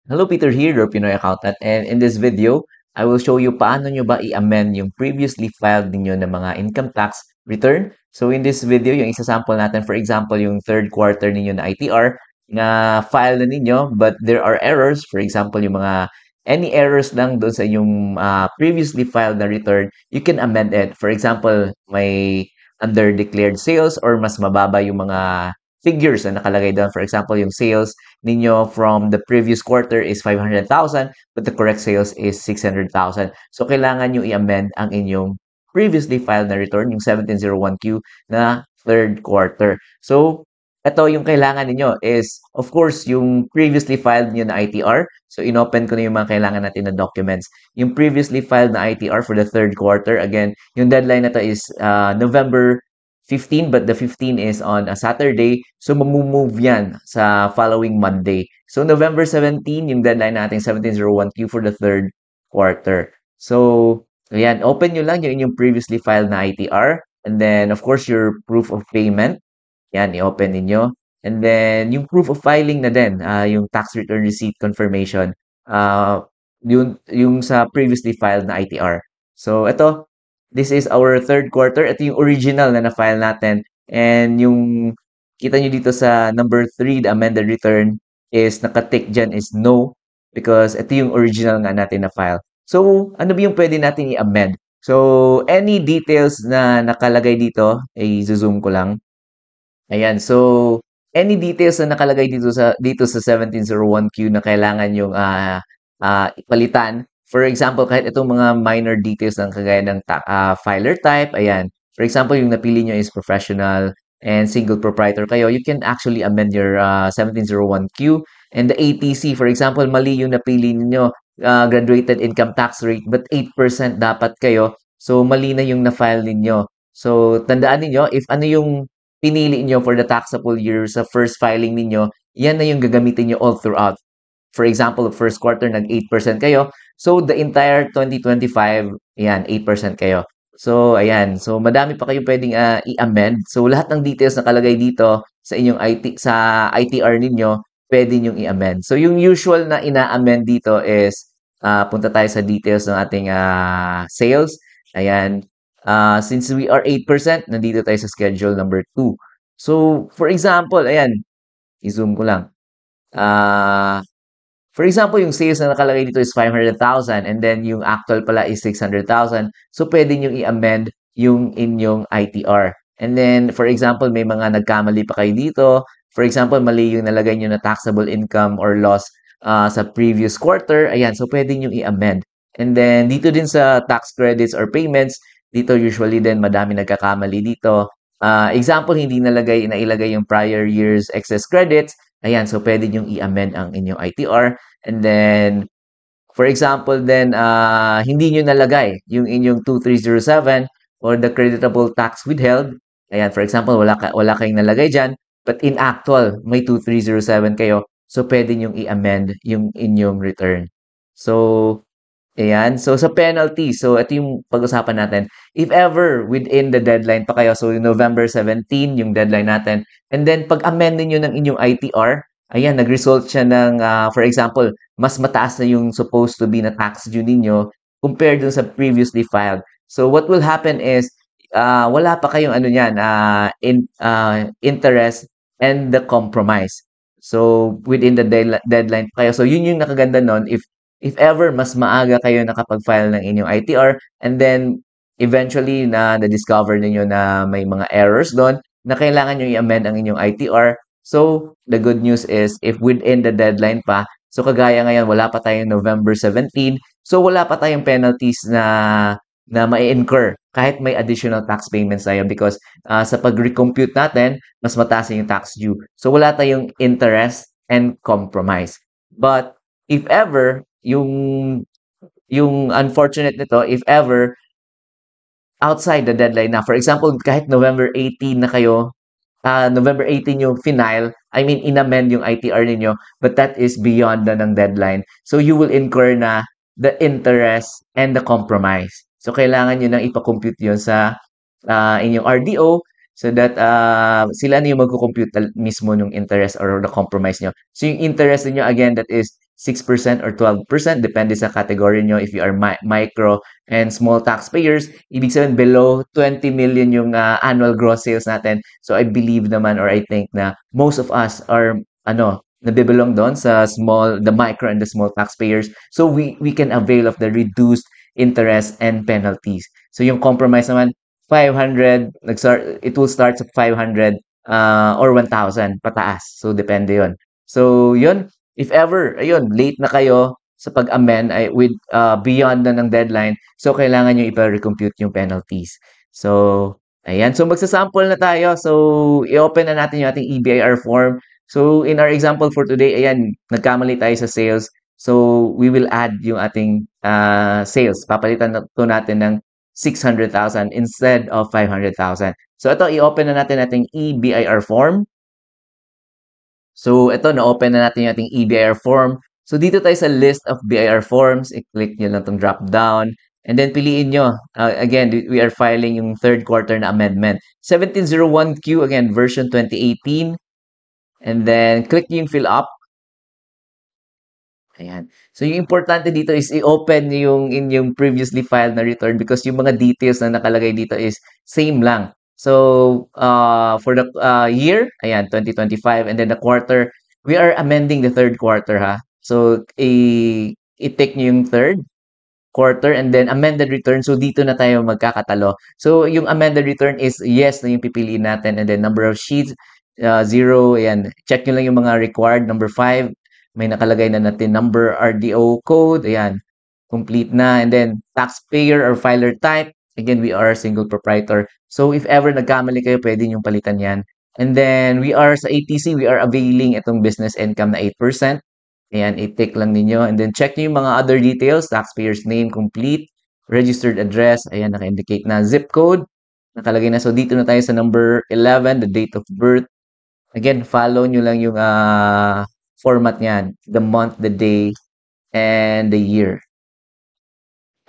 Hello, Peter here, your Pinoy accountant, and in this video, I will show you paano nyo ba i-amend yung previously filed ninyo na mga income tax return. So in this video, yung isa-sample natin, for example, yung third quarter ninyo na ITR na file na ninyo, but there are errors. For example, yung mga any errors lang doon sa yung previously filed na return, you can amend it. For example, may under declared sales or mas mababa yung mga figures na nakalagay doon. For example, yung sales ninyo from the previous quarter is 500,000 but the correct sales is 600,000. So, kailangan nyo i-amend ang inyong previously filed na return, yung 1701Q na third quarter. So, ito yung kailangan ninyo is, of course, yung previously filed nyo na ITR. So, inopen ko na yung mga kailangan natin na documents. Yung previously filed na ITR for the third quarter, again, yung deadline na to is November 15, but the 15 is on a Saturday. So, mamumove yan sa following Monday. So, November 17, yung deadline natin, 1701Q for the third quarter. So, ayan, open nyo lang yung inyong previously filed na ITR. And then, of course, your proof of payment. Yan, i-open ninyo. And then, yung proof of filing na din, yung tax return receipt confirmation, yung sa previously filed na ITR. So, ito, this is our third quarter. Ito yung original na na-file natin. And yung kita nyo dito sa number 3, the amended return is nakatick dyan is no because ito yung original nga natin na file. So, ano ba yung pwede natin i-amend? So, any details na nakalagay dito, ay zoom ko lang. Ayan, so any details na nakalagay dito sa 1701Q na kailangan yung ipalitan. For example, kahit itong mga minor details ng kagaya ng filer type, ayan. For example, yung napili nyo is professional and single proprietor kayo, you can actually amend your 1701Q and the ATC. For example, mali yung napili niyo, graduated income tax rate, but 8% dapat kayo. So, mali na yung na-file ninyo. So, tandaan niyo if ano yung pinili niyo for the taxable year sa first filing ninyo, yan na yung gagamitin niyo all throughout. For example, first quarter nag 8% kayo. So the entire 2025, ayan, 8% kayo. So ayan, so madami pa kayong pwedeng i-amend. So lahat ng details na nakalagay dito sa inyong ITR ninyo, pwede niyo i-amend. So yung usual na ina-amend dito is punta tayo sa details ng ating sales. Ayan, since we are 8%, nandito tayo sa schedule number 2. So, for example, ayan, i-zoom ko lang. Ah, for example, yung sales na nakalagay dito is 500,000 and then yung actual pala is 600,000. So, pwede nyo i-amend yung inyong ITR. And then, for example, may mga nagkamali pa kayo dito. For example, mali yung nalagay nyo na taxable income or loss sa previous quarter. Ayan, so pwede nyo i-amend. And then, dito din sa tax credits or payments, dito usually din madami nagkakamali dito. Example, hindi nailagay yung prior year's excess credits. Ayan, so pwede nyo i-amend ang inyong ITR. And then, for example, then, hindi nyo nalagay yung inyong 2307 or the creditable tax withheld. Ayan, for example, wala kayong nalagay dyan. But in actual, may 2307 kayo. So, pwede nyo i-amend yung inyong return. So, ayan. So, sa penalty, so ito yung pag-usapan natin. If ever within the deadline pa kayo, so November 17, yung deadline natin, and then pag-amend niyo ng inyong ITR, ayan, nag-result siya ng, for example, mas mataas na yung supposed to be na tax due ninyo compared dun sa previously filed. So, what will happen is, wala pa kayong ano niyan, interest and the compromise. So, within the deadline pa kayo. So, yun yung nakaganda nun. If ever mas maaga kayo nakapag-file ng inyong ITR and then eventually na-discover ninyo na may mga errors doon na kailangan nyo i-amend ang inyong ITR. So, the good news is if within the deadline pa, so kagaya ngayon wala pa tayong November 17, so wala pa tayong penalties na mai-incur kahit may additional tax payments tayo because sa pag-recompute natin, mas mataas yung tax due. So wala tayong interest and compromise. But if ever yung unfortunate nito, if ever outside the deadline na, for example, kahit November 18 na kayo, November 18 yung final, I mean, inamend yung ITR ninyo, but that is beyond na ng deadline. So, you will incur na the interest and the compromise. So, kailangan nyo nang ipakompute yun sa inyong RDO so that sila na yung magkukompute mismo ng interest or the compromise nyo. So, yung interest niyo again, that is 6% or 12%, depende sa category nyo. If you are micro and small taxpayers, ibig sabihin below 20 million yung annual gross sales natin. So I believe naman, or I think na most of us are nabibelong doon sa the micro and the small taxpayers. So we can avail of the reduced interest and penalties. So yung compromise naman, 500, it will start sa 500 or 1,000 pataas. So depende yon. So yun, if ever, ayun, late na kayo sa pag-amend ay with beyond na ng deadline, so kailangan nyo ipa-recompute yung penalties. So, ayan. So magsasample na tayo. So, i-open na natin yung ating EBIR form. So, in our example for today, ayan, nagkamali tayo sa sales. So, we will add yung ating sales. Papalitan na to natin ng 600,000 instead of 500,000. So, ito, i-open na natin ating EBIR form. So, ito, na-open na natin yung ating EBIR form. So, dito tayo sa list of BIR forms. I-click nyo lang itong drop down. And then, piliin nyo. Again, we are filing yung third quarter na amendment. 1701Q, again, version 2018. And then, click yung fill up. Ayan. So, yung importante dito is i-open yung inyong previously filed na return because yung mga details na nakalagay dito is same lang. So, for the year, ayan, 2025, and then the quarter, we are amending the third quarter, ha? So, i-take nyo yung third quarter and then amended return. So, dito na tayo magkakatalo. So, yung amended return is yes na yung pipiliin natin and then number of sheets, 0, ayan. Check nyo lang yung mga required. Number 5, may nakalagay na natin number RDO code, ayan. Complete na. And then, taxpayer or filer type, again, we are single proprietor. So, if ever nagkamali kayo, pwede nyo palitan yan. And then, we are sa ATC, we are availing itong business income na 8%. Ayan, i-tick lang ninyo. And then, check nyo yung mga other details. Taxpayer's name, complete. Registered address. Ayan, naka-indicate na. Zip code. Nakalagay na. So, dito na tayo sa number 11, the date of birth. Again, follow nyo lang yung format niyan. The month, the day, and the year.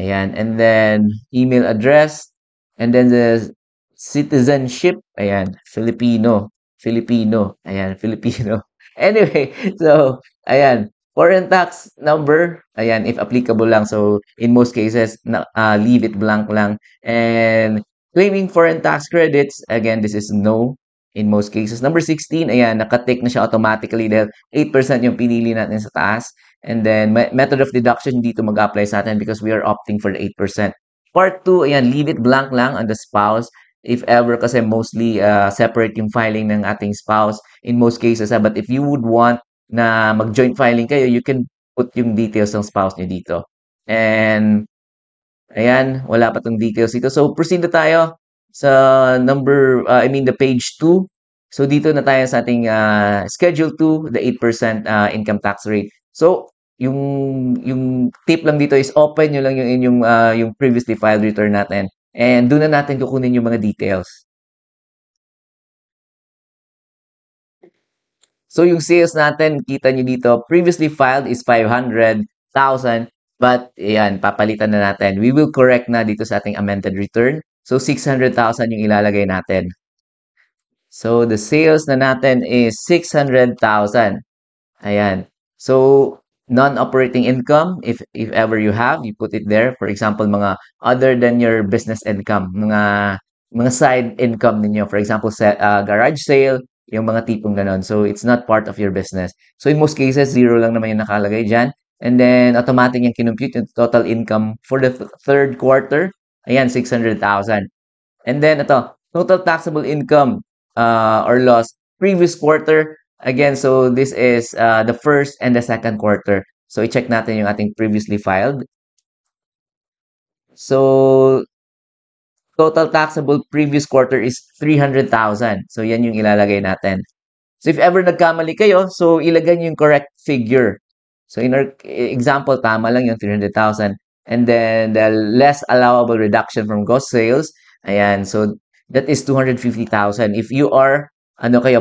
Ayan. And then, email address. And then the citizenship. Ayan. Filipino. Filipino. Ayan. Filipino. Anyway, so, ayan. Foreign tax number. Ayan. If applicable lang. So, in most cases, leave it blank lang. And claiming foreign tax credits. Again, this is no. In most cases. Number 16, ayan, nakatick na siya automatically dahil 8% yung pinili natin sa taas. And then, method of deduction dito mag-apply sa atin because we are opting for the 8%. Part 2, ayan, leave it blank lang on the spouse. If ever, kasi mostly separate yung filing ng ating spouse in most cases. But if you would want na mag-joint filing kayo, you can put yung details ng spouse nyo dito. And, ayan, wala pa tong details dito. So, proceed na tayo sa the page 2. So, dito na tayo sa ating schedule 2, the 8% income tax rate. So, yung tip lang dito is open nyo lang yung inyong yung previously filed return natin. And doon na natin kukunin yung mga details. So, yung sales natin, kita nyo dito, previously filed is 500,000. But, ayan, papalitan na natin. We will correct na dito sa ating amended return. So, 600,000 yung ilalagay natin. So, the sales na natin is 600,000. Ayan. So, non-operating income, if ever you have, you put it there. For example, mga other than your business income, mga side income ninyo. For example, garage sale, yung mga tipong ganon. So, it's not part of your business. So, in most cases, zero lang naman yung nakalagay dyan. And then, automatic yung kinumpute yung total income for the third quarter. Ayan, 600,000. And then, ito, total taxable income or loss previous quarter. Again, so this is the first and the second quarter. So, i-check natin yung ating previously filed. So, total taxable previous quarter is 300,000. So, yan yung ilalagay natin. So, if ever nagkamali kayo, so ilagay nyo yung correct figure. So, in our example, tama lang yung 300,000. And then, the less allowable reduction from gross sales, ayan, so that is 250,000. If you are,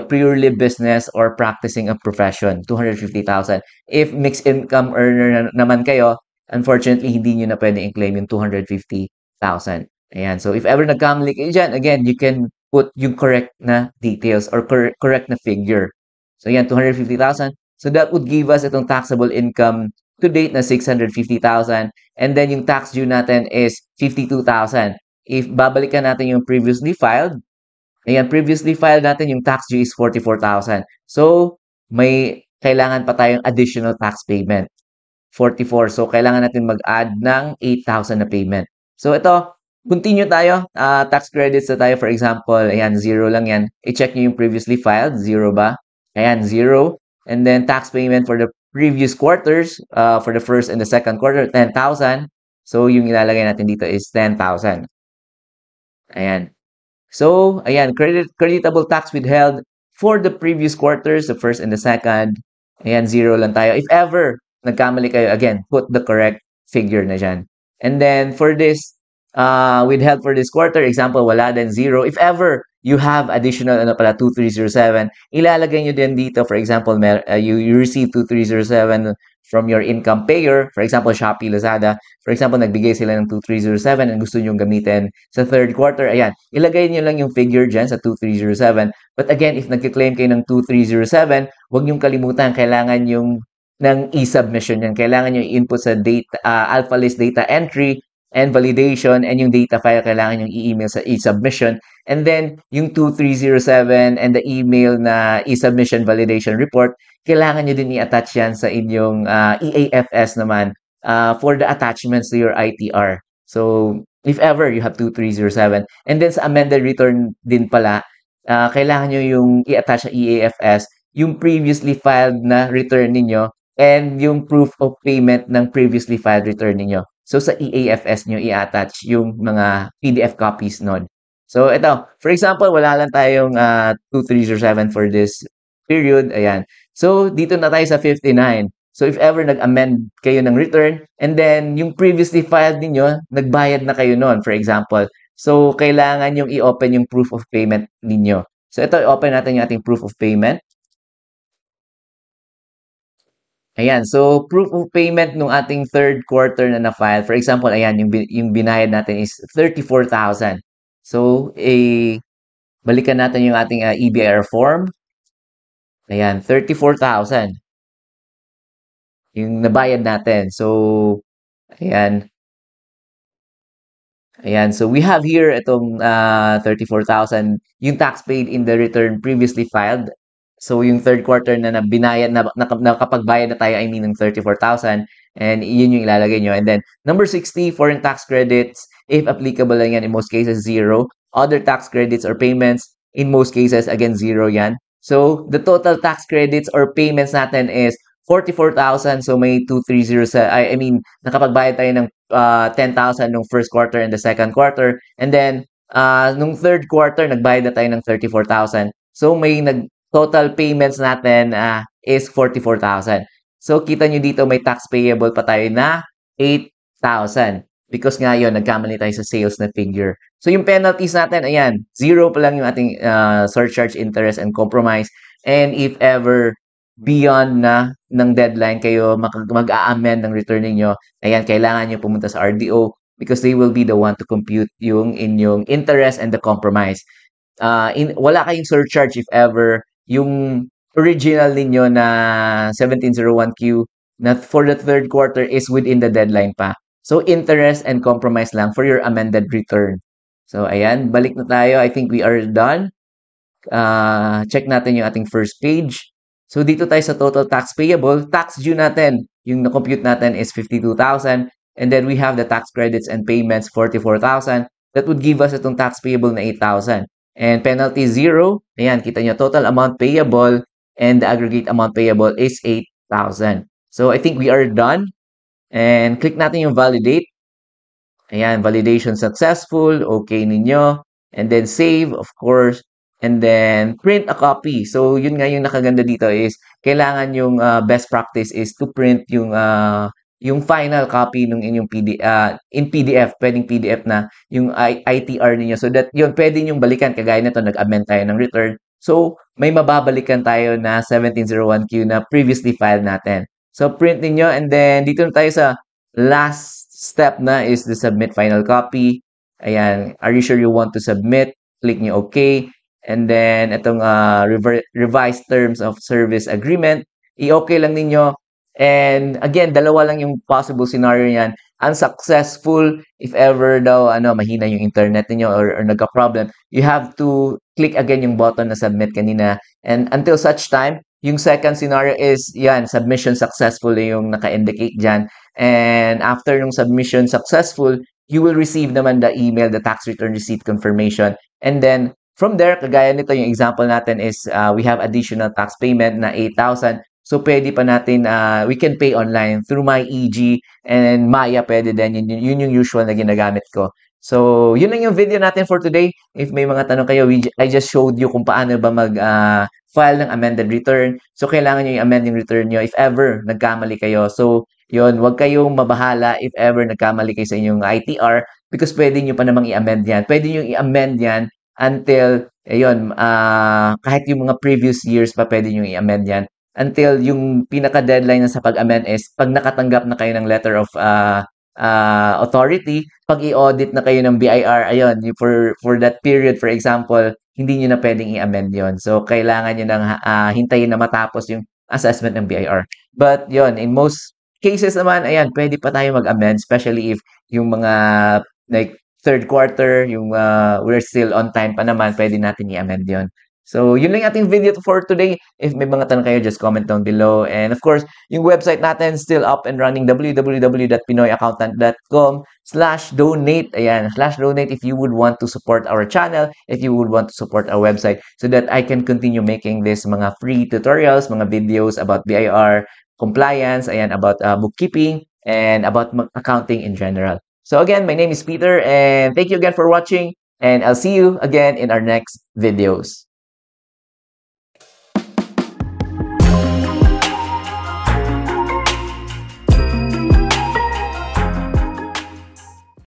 purely business or practicing a profession, 250,000. If mixed income earner naman kayo, unfortunately, hindi nyo na pwede i-claim yung 250,000. Ayan, so if ever nagkamali kayo dyan, again, you can put yung correct na details or correct na figure. So, yan, 250,000. So that would give us itong taxable income to date na 650,000 and then yung tax due natin is 52,000. If babalikan natin yung previously filed, ayan, previously filed natin yung tax due is 44,000. So, may kailangan pa tayong additional tax payment. 44. So, kailangan natin mag-add ng 8,000 na payment. So, ito, continue tayo. Tax credits na tayo. For example, ayan, 0 lang yan. I-check nyo yung previously filed. 0 ba? Ayan, 0. And then, tax payment for the previous quarters, for the first and the second quarter, 10,000. So, yung ilalagay natin dito is 10,000. Ayan. So, ayan, creditable tax withheld for the previous quarters, the first and the second. Ayan, 0 lang tayo. If ever nagkamali kayo, again, put the correct figure na dyan. And then for this, withheld for this quarter, example, wala din 0. If ever you have additional, 2307, ilalagay nyo din dito. For example, you receive 2307 from your income payer. For example, Shopee, Lazada. For example, nagbigay sila ng 2307 and gusto nyo gamitin sa third quarter. Ayan, ilagay nyo lang yung figure dyan sa 2307. But again, if nagki-claim kayo ng 2307, huwag nyong kalimutan, kailangan yung ng e-submission yan. Kailangan nyo i-input sa data, Alpha List data entry and validation, and yung data file kailangan yung i-email sa e-submission. And then, yung 2307 and the email na e-submission validation report, kailangan nyo din i-attach yan sa inyong EAFS naman for the attachments to your ITR. So, if ever you have 2307. And then sa amended return din pala, kailangan nyo yung i-attach sa EAFS yung previously filed na return ninyo and yung proof of payment ng previously filed return ninyo. So, sa EAFS nyo i-attach yung mga PDF copies nun. So, ito. For example, wala lang tayong 2307 for this period. Ayan. So, dito na tayo sa 59. So, if ever nag-amend kayo ng return, and then yung previously filed ninyo, nagbayad na kayo nun, for example. So, kailangan yung i-open yung proof of payment ninyo. So, ito, i-open natin yung ating proof of payment. Ayan, so proof of payment nung ating third quarter na na-file. For example, ayan, yung binayad natin is 34,000. So, balikan natin yung ating EBIR form. Ayan, 34,000 yung nabayad natin. So, ayan. Ayan, so we have here itong 34,000, yung tax paid in the return previously filed. So yung third quarter na binayad na nakapagbayad na tayo, I mean ng 34,000, and yun yung ilalagay nyo. And then number 60, foreign tax credits, if applicable lang yan, in most cases 0. Other tax credits or payments, in most cases again 0 yan. So the total tax credits or payments natin is 44,000. So may 230 sa I mean nakapagbayad tayo ng 10,000 nung first quarter and the second quarter. And then, nung third quarter, nagbayad na tayo ng 34,000. So, may total payments natin is 44,000. So, kita nyo dito may tax payable pa tayo na 8,000. Because nga yun, nagkamali tayo sa sales na figure. So, yung penalties natin, ayan, 0 pa lang yung ating surcharge, interest, and compromise. And if ever beyond na ng deadline kayo mag-a-amend ng return niyo, ayan, kailangan niyo pumunta sa RDO because they will be the one to compute yung inyong interest and the compromise. Wala kayong surcharge if ever yung original ninyo na 1701Q na for the third quarter is within the deadline pa. So, interest and compromise lang for your amended return. So, ayan, balik na tayo. I think we are done. Check natin yung ating first page. So, dito tayo sa total tax payable. Tax due natin, yung na-compute natin is 52,000. And then we have the tax credits and payments, 44,000. That would give us itong tax payable na 8,000. And penalty 0. Ayan, kita nyo, total amount payable and the aggregate amount payable is 8,000. So, I think we are done. And click natin yung validate. Ayan, validation successful. Okay ninyo. And then save, of course. And then print a copy. So, yun nga yung nakaganda dito is kailangan yung best practice is to print yung final copy ng inyong in PDF, pwedeng PDF na yung ITR niyo. So that yun, pwede yung balikan. Kagaya nito, nag-amend tayo ng return. So, may mababalikan tayo na 1701Q na previously filed natin. So, print niyo and then dito na tayo sa last step na is the submit final copy. Ayan, are you sure you want to submit? Click niyo OK. And then, itong revised terms of service agreement. i-okay lang ninyo. And again, dalawa lang yung possible scenario niyan. Unsuccessful if ever daw mahina yung internet niyo or nagka-problem, you have to click again yung button na submit kanina. And until such time, yung second scenario is yan, submission successful yung naka-indicate diyan. And after yung submission successful, you will receive naman the email, the tax return receipt confirmation. And then from there, kagaya nito yung example natin is we have additional tax payment na 8,000. So pwede pa natin, we can pay online through my EG and Maya pwede din. Yun yung usual na ginagamit ko. So, yun lang yung video natin for today. If may mga tanong kayo, I just showed you kung paano ba file ng amended return. So, kailangan nyo yung amending return nyo if ever nagkamali kayo. So, yun, wag kayong mabahala if ever nagkamali kayo sa inyong ITR because pwede nyo pa namang i-amend yan. Pwede nyo i-amend yan until, ayun, kahit yung mga previous years pa pwede nyo i-amend yan until yung pinaka-deadline na sa pag-amend is pag nakatanggap na kayo ng letter of authority, pag i-audit na kayo ng BIR, ayun, for that period, for example, hindi nyo na pwedeng i-amend yon. So, kailangan nyo nang hintayin na matapos yung assessment ng BIR. But yon, in most cases naman, ayan, pwede pa tayo mag-amend, especially if yung mga like third quarter, yung we're still on time pa naman, pwede natin i-amend yon. So, yun lang yung ating video for today. If may mga tanong kayo, just comment down below. And of course, yung website natin still up and running, www.pinoyaccountant.com/donate. Ayan, /donate if you would want to support our channel, if you would want to support our website so that I can continue making this mga free tutorials, mga videos about BIR, compliance, ayan, about bookkeeping, and about accounting in general. So again, my name is Peter, and thank you again for watching, and I'll see you again in our next videos.